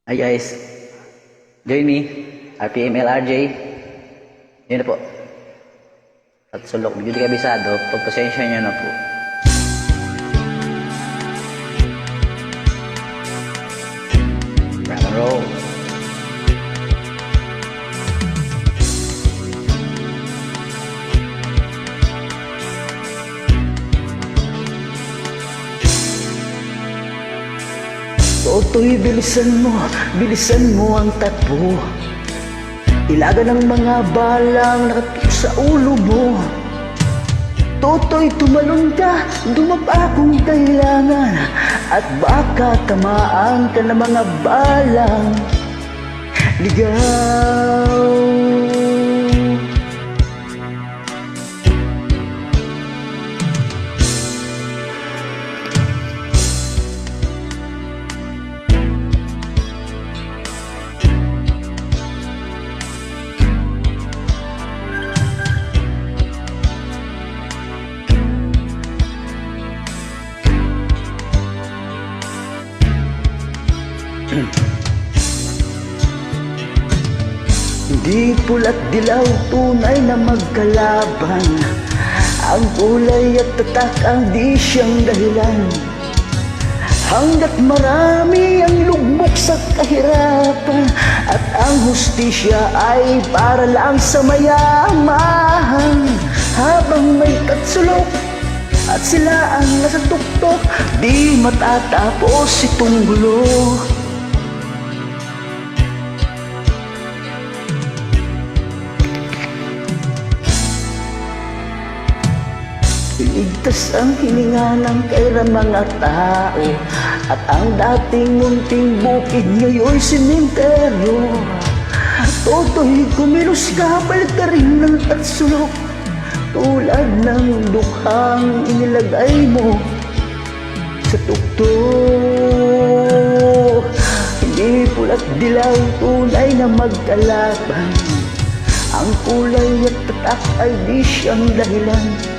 Hi guys, join me, RPMLRJ. Yun na po. At sulok, medyo di kabisado, pagpasensya nyo na po. Rock and roll. Toto'y bilisan mo ang takbo. Ilaga ng mga balang nakatik sa ulo mo. Toto'y tumalon ka, dumapa kung kailangan, at baka tamaan ka ng mga balang ligaw. Hindi pula't dilaw, tunay na magkalaban. Ang kulay at tatak ang di siyang dahilan. Hanggat marami ang lugmok sa kahirapan, at ang hustisya ay para lang sa mayaman. Habang may katsulok at sila ang nasa tuktok, di matatapos itong gulo. Iligtas ang hininga ng kairamang mga tao, at ang dating munting bukid ngayon'y simenteryo. Toto'y kumilos ka, balik ka rin ng tatsulok, tulad ng dukhang inilagay mo sa tuktok. Hindi pula't dilaw, tunay na magkalaban. Ang kulay at tatak ay di siyang dahilan.